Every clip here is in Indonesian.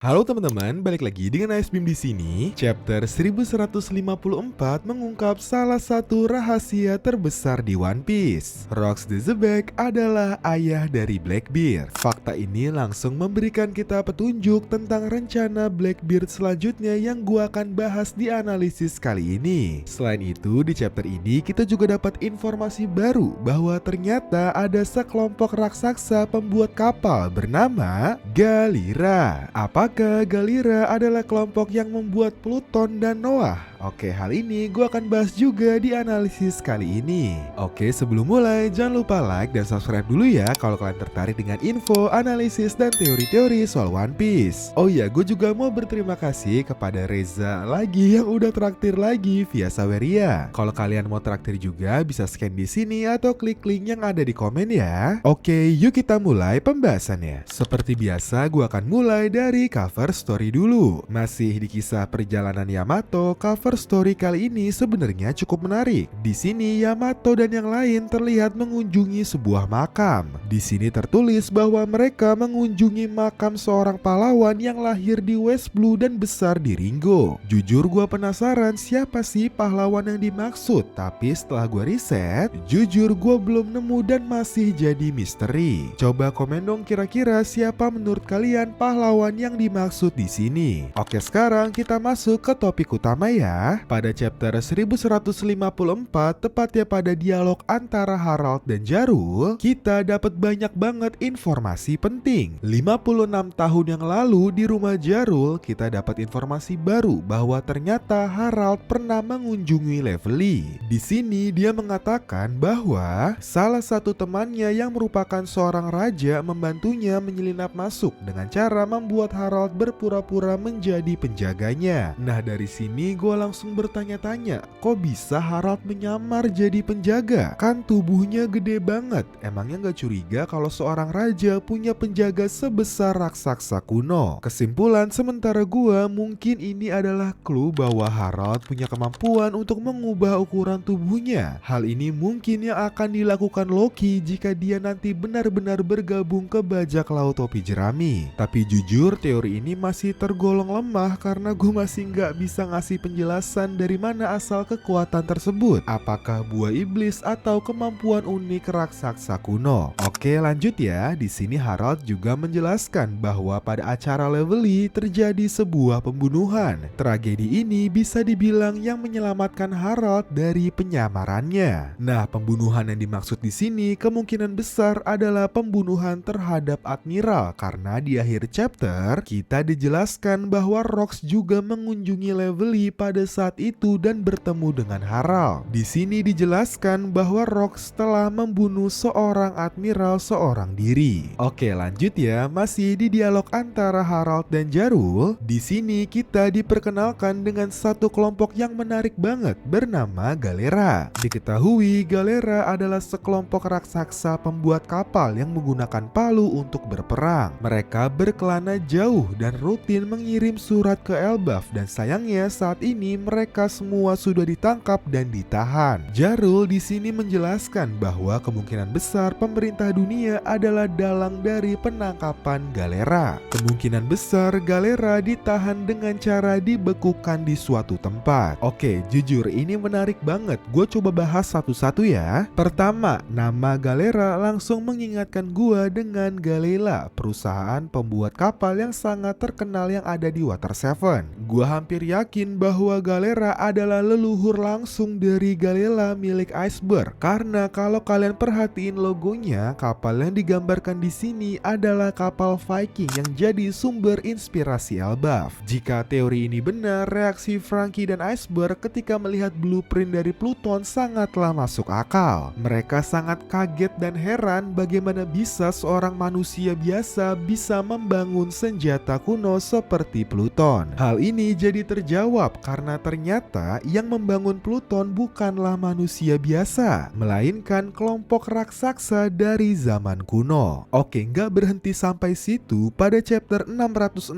Halo teman-teman, balik lagi dengan Ice Beam di sini. Chapter 1154 mengungkap salah satu rahasia terbesar di One Piece. Rocks the Zebek adalah ayah dari Blackbeard. Fakta ini langsung memberikan kita petunjuk tentang rencana Blackbeard selanjutnya yang gua akan bahas di analisis kali ini. Selain itu, di chapter ini kita juga dapat informasi baru bahwa ternyata ada sekelompok raksasa pembuat kapal bernama Galira. Apakah Galira adalah kelompok yang membuat Pluton dan Noah? Oke, hal ini gue akan bahas juga di analisis kali ini. Oke, sebelum mulai jangan lupa like dan subscribe dulu ya kalau kalian tertarik dengan info, analisis, dan teori-teori soal One Piece. Oh iya, gue juga mau berterima kasih kepada Reza lagi yang udah traktir lagi via Saweria. Kalau kalian mau traktir juga bisa scan di sini atau klik link yang ada di komen ya. Oke, yuk kita mulai pembahasannya. Seperti biasa, gue akan mulai dari cover story dulu. Masih di kisah perjalanan Yamato, cover story kali ini sebenarnya cukup menarik. Di sini Yamato dan yang lain terlihat mengunjungi sebuah makam. Di sini tertulis bahwa mereka mengunjungi makam seorang pahlawan yang lahir di West Blue dan besar di Ringo. Jujur gua penasaran siapa sih pahlawan yang dimaksud, tapi setelah gua riset, jujur gua belum nemu dan masih jadi misteri. Coba komen dong kira-kira siapa menurut kalian pahlawan yang dimaksud di sini. Oke, sekarang kita masuk ke topik utama ya. Pada chapter 1154, tepatnya pada dialog antara Harald dan Jarul, kita dapat banyak banget informasi penting. 56 tahun yang lalu di rumah Jarul, kita dapat informasi baru bahwa ternyata Harald pernah mengunjungi Levelly. Di sini dia mengatakan bahwa salah satu temannya yang merupakan seorang raja membantunya menyelinap masuk dengan cara membuat Harald berpura-pura menjadi penjaganya. Nah, dari sini gue langsung bertanya-tanya, kok bisa Harald menyamar jadi penjaga? Kan tubuhnya gede banget. Emangnya gak curiga kalau seorang raja punya penjaga sebesar raksasa kuno? Kesimpulan sementara gue, mungkin ini adalah clue bahwa Harald punya kemampuan untuk mengubah ukuran tubuhnya. Hal ini mungkin yang akan dilakukan Loki jika dia nanti benar-benar bergabung ke bajak laut topi jerami. Tapi jujur teori ini masih tergolong lemah karena gue masih nggak bisa ngasih penjelasan dari mana asal kekuatan tersebut. Apakah buah iblis atau kemampuan unik raksasa kuno? Oke, lanjut ya. Di sini Harald juga menjelaskan bahwa pada acara Levelly terjadi sebuah pembunuhan. Tragedi ini bisa dibilang yang menyelamatkan Harald dari penyamarannya. Nah, pembunuhan yang dimaksud di sini kemungkinan besar adalah pembunuhan terhadap Admiral karena di akhir chapter kita dijelaskan bahwa Rocks juga mengunjungi Levelly pada saat itu dan bertemu dengan Harald. Di sini dijelaskan bahwa Rocks telah membunuh seorang Admiral seorang diri. Oke, lanjut ya. Masih di dialog antara Harald dan Jarul. Di sini kita diperkenalkan dengan satu kelompok yang menarik banget bernama Galera. Diketahui Galera adalah sekelompok raksasa pembuat kapal yang menggunakan palu untuk berperang. Mereka berkelana jauh dan rutin mengirim surat ke Elbaf dan sayangnya saat ini mereka semua sudah ditangkap dan ditahan. Jarul di sini menjelaskan bahwa kemungkinan besar pemerintah dunia adalah dalang dari penangkapan Galera. Kemungkinan besar Galera ditahan dengan cara dibekukan di suatu tempat. Oke, jujur ini menarik banget. Gue coba bahas satu-satu ya. Pertama, nama Galera langsung mengingatkan gue dengan Galela, perusahaan pembuat kapal yang sangat terkenal yang ada di Water 7. Gue hampir yakin bahwa Galera adalah leluhur langsung dari Galela milik Iceberg. Karena kalau kalian perhatiin logonya, kapal yang digambarkan di sini adalah kapal Viking yang jadi sumber inspirasi Elbaf. Jika teori ini benar, reaksi Franky dan Iceberg ketika melihat blueprint dari Pluton sangatlah masuk akal. Mereka sangat kaget dan heran bagaimana bisa seorang manusia biasa bisa membangun senjata kuno seperti Pluton. Hal ini jadi terjawab karena karena ternyata yang membangun Pluton bukanlah manusia biasa, melainkan kelompok raksasa dari zaman kuno. Oke, nggak berhenti sampai situ. Pada chapter 660,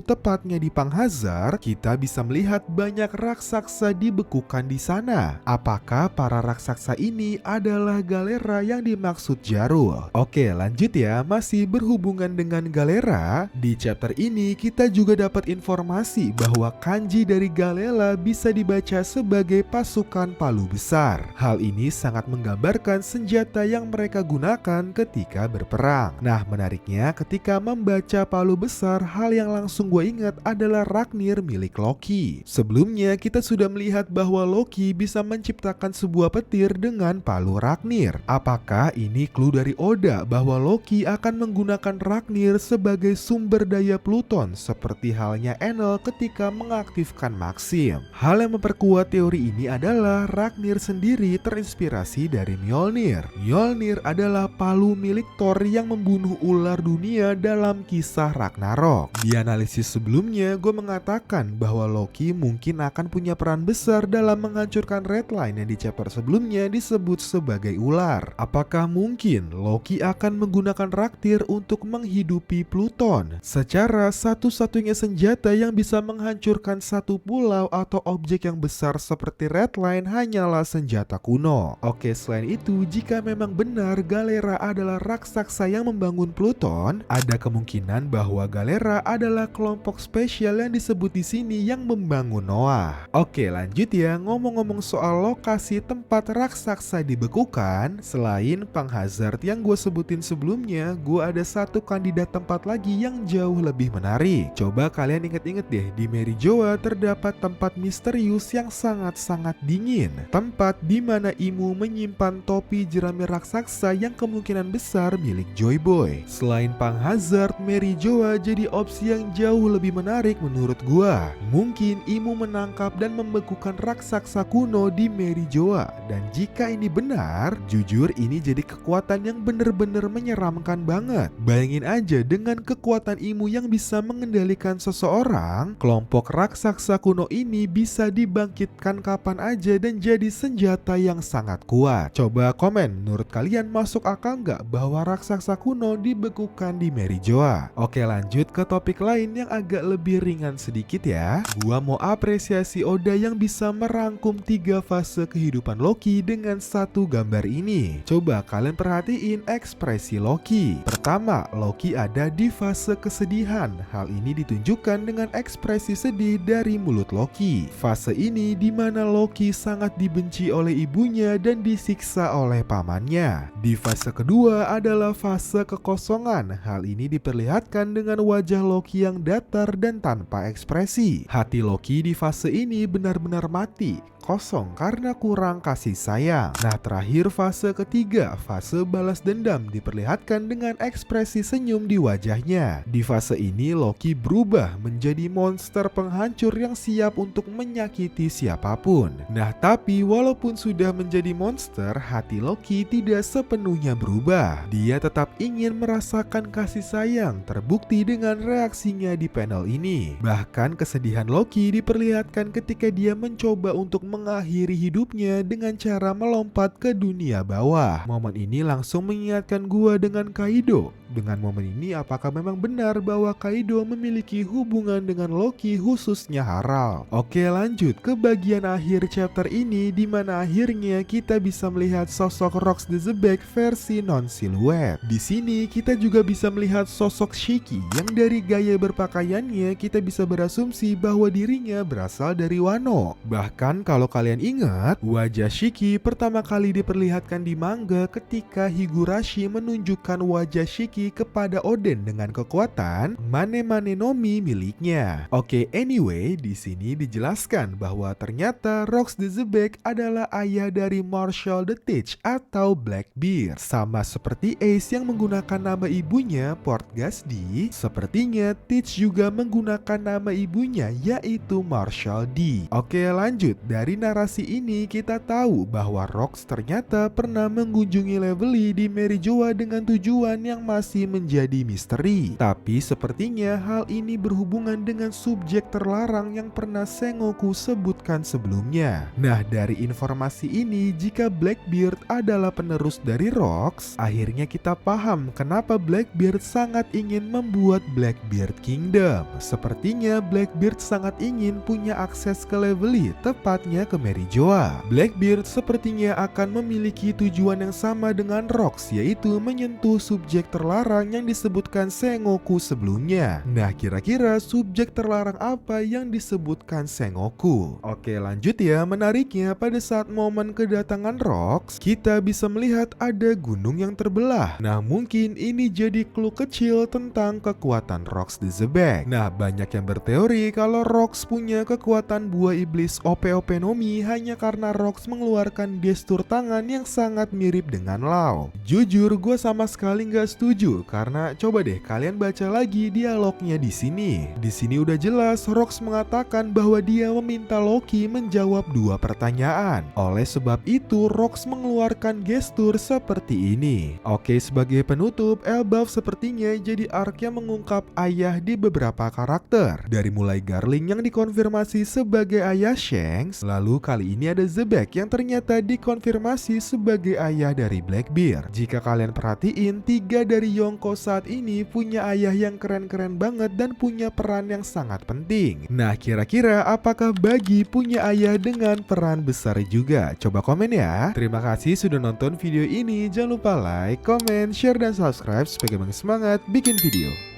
tepatnya di Panghazard, kita bisa melihat banyak raksasa dibekukan di sana. Apakah para raksasa ini adalah Galera yang dimaksud Jarul? Oke, lanjut ya. Masih berhubungan dengan Galera, di chapter ini kita juga dapat informasi bahwa kanji dari Galela bisa dibaca sebagai pasukan palu besar. Hal ini sangat menggambarkan senjata yang mereka gunakan ketika berperang. Nah, menariknya ketika membaca palu besar, hal yang langsung gue ingat adalah Ragnir milik Loki. Sebelumnya kita sudah melihat bahwa Loki bisa menciptakan sebuah petir dengan palu Ragnir. Apakah ini clue dari Oda bahwa Loki akan menggunakan Ragnir sebagai sumber daya Pluton seperti halnya Enel ketika mengaktifkan Maxim? Hal yang memperkuat teori ini adalah Ragnir sendiri terinspirasi dari Mjolnir. Mjolnir adalah palu milik Thor yang membunuh ular dunia dalam kisah Ragnarok. Di analisis sebelumnya, gue mengatakan bahwa Loki mungkin akan punya peran besar dalam menghancurkan Red Line yang di chapter sebelumnya disebut sebagai ular. Apakah mungkin Loki akan menggunakan Ragnir untuk menghidupi Pluton? Secara satu-satunya senjata yang bisa menghancurkan satu pulau atau objek yang besar seperti Red Line hanyalah senjata kuno. Oke, selain itu, jika memang benar Galera adalah raksasa yang membangun Pluton, ada kemungkinan bahwa Galera adalah kelompok spesial yang disebut di sini yang membangun Noah. Oke, lanjut ya. Ngomong-ngomong soal lokasi tempat raksasa dibekukan, selain Panghazard yang gue sebutin sebelumnya, gue ada satu kandidat tempat lagi yang jauh lebih menarik. Coba kalian inget-inget deh, di Mary Joa terdapat tempat misterius yang sangat-sangat dingin. Tempat di mana Imu menyimpan topi jerami raksasa yang kemungkinan besar milik Joy Boy. Selain Panghazard, Mary Joa jadi opsi yang jauh lebih menarik menurut gua. Mungkin Imu menangkap dan membekukan raksasa kuno di Mary Joa. Dan jika ini benar, jujur ini jadi kekuatan yang bener-bener menyeramkan banget. Bayangin aja dengan kekuatan Imu yang bisa mengendalikan seseorang, kelompok raksasa kuno ini bisa dibangkitkan kapan aja dan jadi senjata yang sangat kuat. Coba komen, menurut kalian masuk akal nggak bahwa raksasa kuno dibekukan di Mary Joa? Oke, lanjut ke topik lain yang agak lebih ringan sedikit ya. Gua mau apresiasi Oda yang bisa merangkum 3 fase kehidupan Loki dengan satu gambar ini. Coba kalian perhatiin ekspresi Loki. Pertama, Loki ada di fase kesedihan. Hal ini ditunjukkan dengan ekspresi sedih dari mulut Loki. Fase ini di mana Loki sangat dibenci oleh ibunya dan disiksa oleh pamannya. Di fase kedua adalah fase kekosongan. Hal ini diperlihatkan dengan wajah Loki yang datar dan tanpa ekspresi. Hati Loki di fase ini benar-benar mati, kosong karena kurang kasih sayang. Nah, terakhir fase ketiga, fase balas dendam, diperlihatkan dengan ekspresi senyum di wajahnya. Di fase ini Loki berubah menjadi monster penghancur yang siap untuk menyakiti siapapun. Nah, tapi walaupun sudah menjadi monster, hati Loki tidak sepenuhnya berubah. Dia tetap ingin merasakan kasih sayang, terbukti dengan reaksinya di panel ini. Bahkan kesedihan Loki diperlihatkan ketika dia mencoba untuk mengakhiri hidupnya dengan cara melompat ke dunia bawah. Momen ini langsung mengingatkan gua dengan Kaido. Dengan momen ini, apakah memang benar bahwa Kaido memiliki hubungan dengan Loki, khususnya Harald? Oke, lanjut ke bagian akhir chapter ini, di mana akhirnya kita bisa melihat sosok Rox the Zebek versi non-siluet. Di sini kita juga bisa melihat sosok Shiki yang dari gaya berpakaiannya kita bisa berasumsi bahwa dirinya berasal dari Wano. Bahkan kalau kalian ingat, wajah Shiki pertama kali diperlihatkan di manga ketika Higurashi menunjukkan wajah Shiki kepada Oden dengan kekuatan Mane-Mane no Mi miliknya. Oke, anyway, di sini dijelaskan bahwa ternyata Rox the Zebek adalah ayah dari Marshall the Teach atau Blackbeard. Sama seperti Ace yang menggunakan nama ibunya Portgas-D, sepertinya Teach juga menggunakan nama ibunya yaitu Marshall D. Oke, lanjut. Dari dari narasi ini kita tahu bahwa Rox ternyata pernah mengunjungi Lively di Merijoa dengan tujuan yang masih menjadi misteri. Tapi sepertinya hal ini berhubungan dengan subjek terlarang yang pernah Sengoku sebutkan sebelumnya. Nah, dari informasi ini, jika Blackbeard adalah penerus dari Rox, akhirnya kita paham kenapa Blackbeard sangat ingin membuat Blackbeard Kingdom. Sepertinya Blackbeard sangat ingin punya akses ke Lively, tepatnya ke Merijoa. Blackbeard sepertinya akan memiliki tujuan yang sama dengan Rox, yaitu menyentuh subjek terlarang yang disebutkan Sengoku sebelumnya. Nah, kira-kira subjek terlarang apa yang disebutkan Sengoku? Oke, lanjut ya. Menariknya, pada saat momen kedatangan Rox, kita bisa melihat ada gunung yang terbelah. Nah, mungkin ini jadi clue kecil tentang kekuatan Rox the Zebek. Nah, banyak yang berteori kalau Rox punya kekuatan buah iblis OP-OP Nomi hanya karena Rox mengeluarkan gestur tangan yang sangat mirip dengan Lau. Jujur, gue sama sekali nggak setuju karena coba deh kalian baca lagi dialognya di sini. Di sini udah jelas Rox mengatakan bahwa dia meminta Loki menjawab 2 pertanyaan. Oleh sebab itu, Rox mengeluarkan gestur seperti ini. Oke, sebagai penutup, Elbaf sepertinya jadi arc yang mengungkap ayah di beberapa karakter. Dari mulai Garling yang dikonfirmasi sebagai ayah Shanks, lalu kali ini ada Zebek yang ternyata dikonfirmasi sebagai ayah dari Blackbeard. Jika kalian perhatiin, 3 dari Yonko saat ini punya ayah yang keren-keren banget dan punya peran yang sangat penting. Nah, kira-kira apakah Bagi punya ayah dengan peran besar juga? Coba komen ya. Terima kasih sudah nonton video ini. Jangan lupa like, comment, share, dan subscribe supaya makin semangat bikin video.